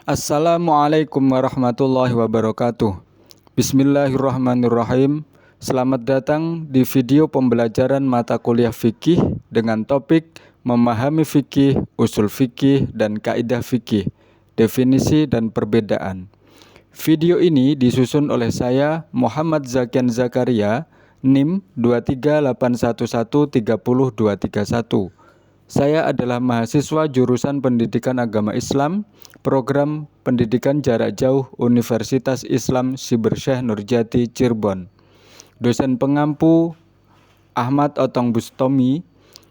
Assalamualaikum warahmatullahi wabarakatuh. Bismillahirrahmanirrahim. Selamat datang di video pembelajaran mata kuliah fikih dengan topik memahami fikih, usul fikih, dan kaidah fikih, definisi dan perbedaan. Video ini disusun oleh saya, Muhammad Zakian Zakaria, NIM 23811300231. Saya adalah mahasiswa jurusan Pendidikan Agama Islam, Program Pendidikan Jarak Jauh Universitas Islam Syekh Nurjati Cirebon. Dosen pengampu Ahmad Otong Bustomi.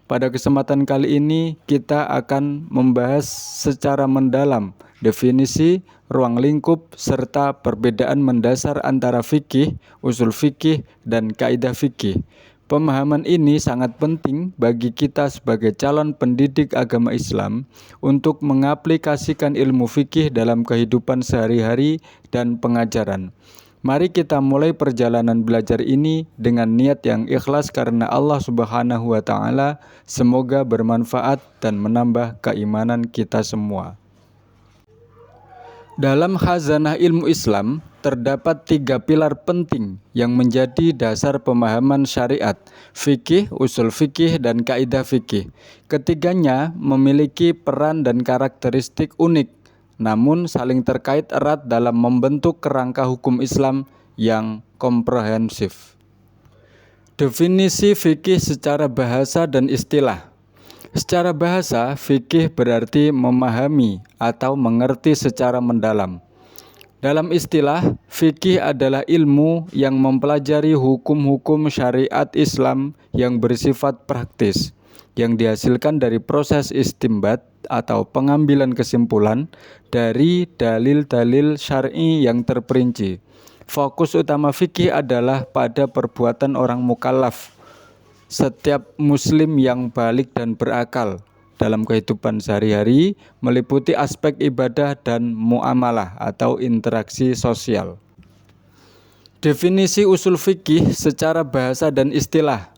Pada kesempatan kali ini kita akan membahas secara mendalam definisi, ruang lingkup, serta perbedaan mendasar antara fikih, usul fikih, dan kaidah fikih. Pemahaman ini sangat penting bagi kita sebagai calon pendidik agama Islam untuk mengaplikasikan ilmu fikih dalam kehidupan sehari-hari dan pengajaran. Mari kita mulai perjalanan belajar ini dengan niat yang ikhlas karena Allah Subhanahu wa Ta'ala. Semoga bermanfaat dan menambah keimanan kita semua. Dalam khazanah ilmu Islam, terdapat 3 pilar penting yang menjadi dasar pemahaman syariat, fikih, usul fikih, dan kaidah fikih. Ketiganya memiliki peran dan karakteristik unik, namun saling terkait erat dalam membentuk kerangka hukum Islam yang komprehensif. Definisi fikih secara bahasa dan istilah. Secara bahasa, fikih berarti memahami atau mengerti secara mendalam. Dalam istilah, fikih adalah ilmu yang mempelajari hukum-hukum syariat Islam yang bersifat praktis, yang dihasilkan dari proses istimbat atau pengambilan kesimpulan dari dalil-dalil syar'i yang terperinci. Fokus utama fikih adalah pada perbuatan orang mukallaf, setiap muslim yang balik dan berakal dalam kehidupan sehari-hari, meliputi aspek ibadah dan muamalah atau interaksi sosial. Definisi usul fikih secara bahasa dan istilah.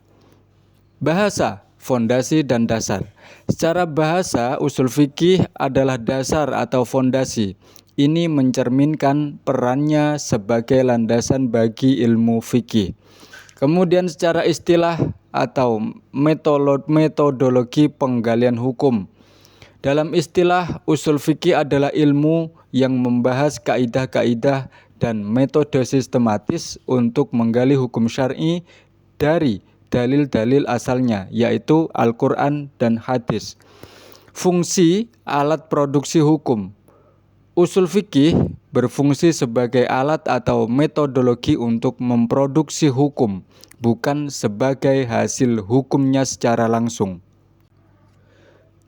Bahasa, fondasi dan dasar. Secara bahasa, usul fikih adalah dasar atau fondasi. Ini mencerminkan perannya sebagai landasan bagi ilmu fikih. Kemudian secara istilah atau metodologi penggalian hukum. Dalam istilah, usul fikih adalah ilmu yang membahas kaidah-kaidah dan metode sistematis untuk menggali hukum syar'i dari dalil-dalil asalnya, yaitu Al-Quran dan hadis. Fungsi alat produksi hukum. Usul fikih berfungsi sebagai alat atau metodologi untuk memproduksi hukum, bukan sebagai hasil hukumnya secara langsung.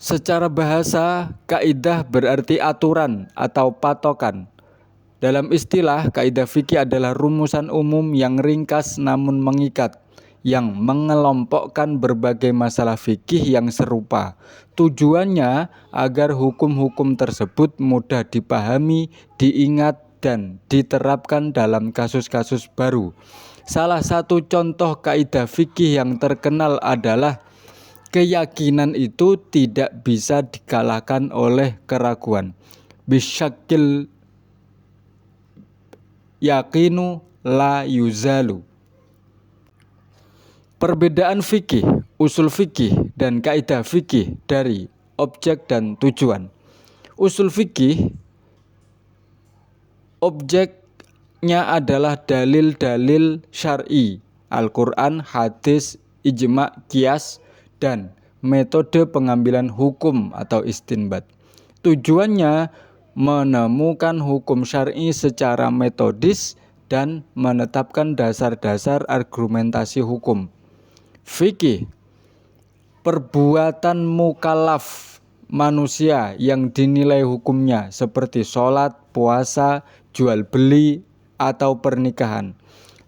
Secara bahasa, kaidah berarti aturan atau patokan. Dalam istilah, kaidah fikih adalah rumusan umum yang ringkas namun mengikat, yang mengelompokkan berbagai masalah fikih yang serupa. Tujuannya agar hukum-hukum tersebut mudah dipahami, diingat, dan diterapkan dalam kasus-kasus baru. Salah satu contoh kaidah fikih yang terkenal adalah keyakinan itu tidak bisa dikalahkan oleh keraguan. Bisyakil yakinu la yuzalu. Perbedaan fikih, usul fikih, dan kaidah fikih dari objek dan tujuan. Usul fikih, objeknya adalah dalil-dalil syar'i, Al-Quran, hadis, ijma', qiyas, dan metode pengambilan hukum atau istinbat. Tujuannya menemukan hukum syar'i secara metodis dan menetapkan dasar-dasar argumentasi hukum. Fikih, perbuatan mukallaf manusia yang dinilai hukumnya seperti sholat, puasa, jual beli, atau pernikahan.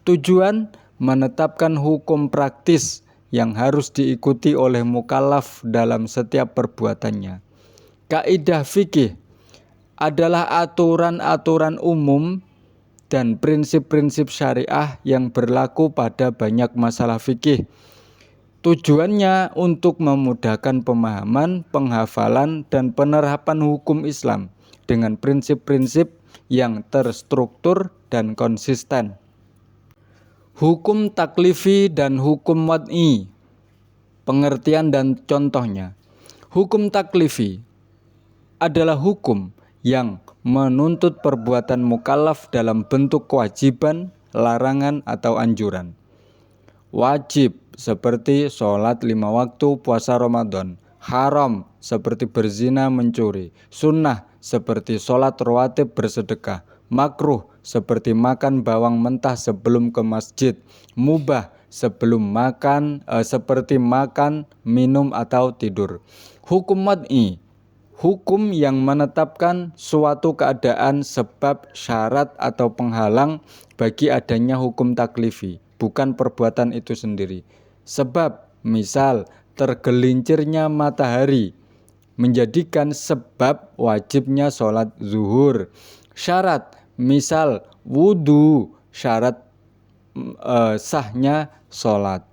Tujuan menetapkan hukum praktis yang harus diikuti oleh mukallaf dalam setiap perbuatannya. Kaidah fikih adalah aturan-aturan umum dan prinsip-prinsip syariah yang berlaku pada banyak masalah fikih. Tujuannya untuk memudahkan pemahaman, penghafalan, dan penerapan hukum Islam dengan prinsip-prinsip yang terstruktur dan konsisten. Hukum taklifi dan hukum wad'i. Pengertian dan contohnya. Hukum taklifi adalah hukum yang menuntut perbuatan mukallaf dalam bentuk kewajiban, larangan, atau anjuran. Wajib seperti sholat 5 waktu, puasa Ramadan. Haram seperti berzina, mencuri. Sunnah seperti sholat rawatib, bersedekah. Makruh seperti makan bawang mentah sebelum ke masjid. Mubah seperti makan, minum, atau tidur. Hukum wad'i, hukum yang menetapkan suatu keadaan, sebab, syarat, atau penghalang bagi adanya hukum taklifi, bukan perbuatan itu sendiri. Sebab, misal tergelincirnya matahari menjadikan sebab wajibnya sholat zuhur. Syarat, misal wudhu, syarat sahnya sholat.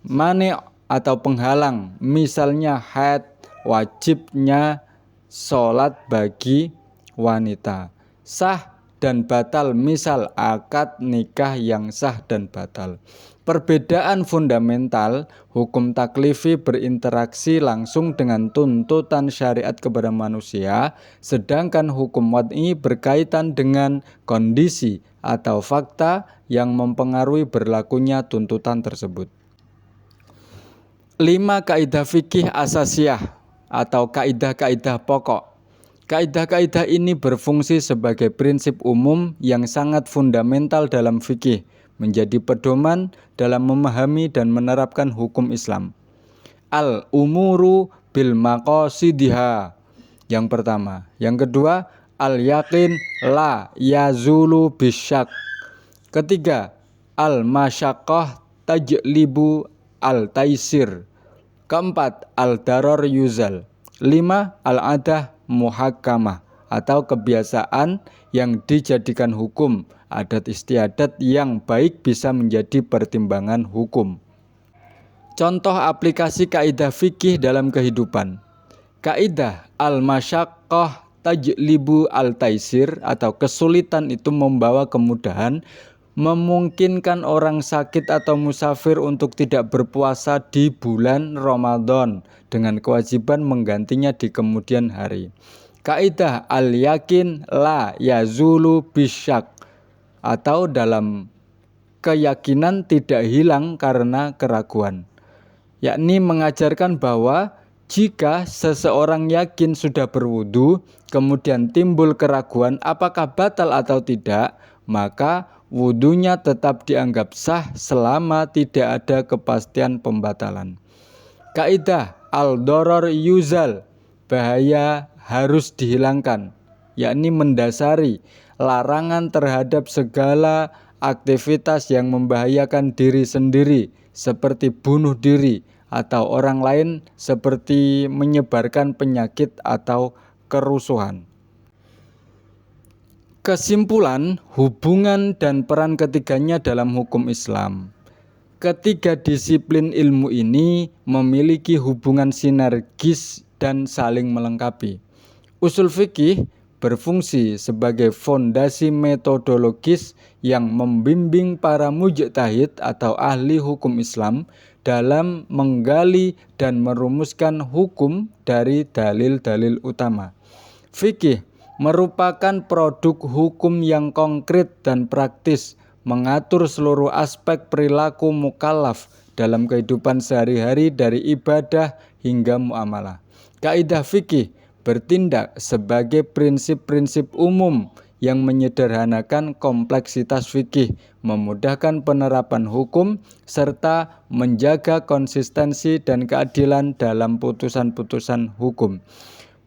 Mani atau penghalang, misalnya haid, wajibnya sholat bagi wanita. Sah dan batal, misal akad nikah yang sah dan batal. Perbedaan fundamental, hukum taklifi berinteraksi langsung dengan tuntutan syariat kepada manusia, sedangkan hukum wad'i berkaitan dengan kondisi atau fakta yang mempengaruhi berlakunya tuntutan tersebut. 5 kaidah fikih asasiyah atau kaidah-kaidah pokok. Kaidah-kaidah ini berfungsi sebagai prinsip umum yang sangat fundamental dalam fikih, menjadi pedoman dalam memahami dan menerapkan hukum Islam. Al-umuru bil maqasidiha. Yang pertama. Yang kedua, al-yakin la yazulu bisyak. Ketiga, al-masyaqqah tajlibu al-taisir. Keempat, al-darar yuzal. 5, al-adah muhakkamah atau kebiasaan yang dijadikan hukum. Adat istiadat yang baik bisa menjadi pertimbangan hukum. Contoh aplikasi kaidah fikih dalam kehidupan. Kaidah al-masyaqqah tajlibu al-taisir atau kesulitan itu membawa kemudahan, memungkinkan orang sakit atau musafir untuk tidak berpuasa di bulan Ramadan dengan kewajiban menggantinya di kemudian hari. Kaidah al-yakin la yazulu bisyak atau dalam keyakinan tidak hilang karena keraguan, yakni mengajarkan bahwa jika seseorang yakin sudah berwudu kemudian timbul keraguan apakah batal atau tidak, maka wudunya tetap dianggap sah selama tidak ada kepastian pembatalan. Kaidah al-darar yuzal, bahaya harus dihilangkan, yakni mendasari larangan terhadap segala aktivitas yang membahayakan diri sendiri seperti bunuh diri atau orang lain, seperti menyebarkan penyakit atau kerusuhan. Kesimpulan, hubungan dan peran ketiganya dalam hukum Islam. Ketiga disiplin ilmu ini memiliki hubungan sinergis dan saling melengkapi. Usul fikih berfungsi sebagai fondasi metodologis yang membimbing para mujtahid atau ahli hukum Islam dalam menggali dan merumuskan hukum dari dalil-dalil utama. Fikih merupakan produk hukum yang konkret dan praktis, mengatur seluruh aspek perilaku mukallaf dalam kehidupan sehari-hari dari ibadah hingga muamalah. Kaidah fikih bertindak sebagai prinsip-prinsip umum yang menyederhanakan kompleksitas fikih, memudahkan penerapan hukum, serta menjaga konsistensi dan keadilan dalam putusan-putusan hukum.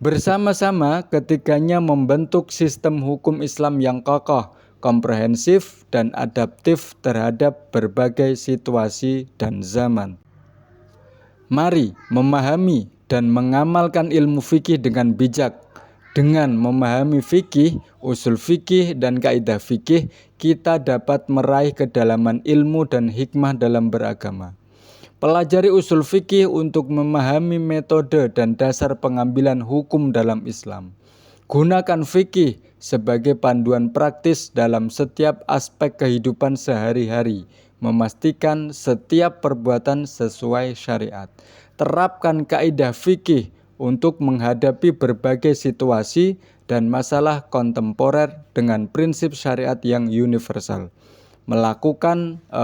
Bersama-sama ketiganya membentuk sistem hukum Islam yang kokoh, komprehensif, dan adaptif terhadap berbagai situasi dan zaman. Mari memahami dan mengamalkan ilmu fikih dengan bijak. Dengan memahami fikih, usul fikih, dan kaidah fikih, kita dapat meraih kedalaman ilmu dan hikmah dalam beragama. Pelajari usul fikih untuk memahami metode dan dasar pengambilan hukum dalam Islam. Gunakan fikih sebagai panduan praktis dalam setiap aspek kehidupan sehari-hari, memastikan setiap perbuatan sesuai syariat. Terapkan kaidah fikih untuk menghadapi berbagai situasi dan masalah kontemporer dengan prinsip syariat yang universal.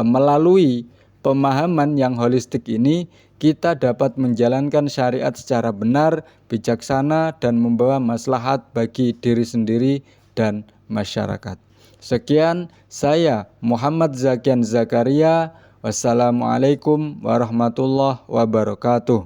Melalui pemahaman yang holistik ini, kita dapat menjalankan syariat secara benar, bijaksana, dan membawa maslahat bagi diri sendiri dan masyarakat. Sekian, saya Muhammad Zakian Zakaria. Wassalamualaikum warahmatullahi wabarakatuh.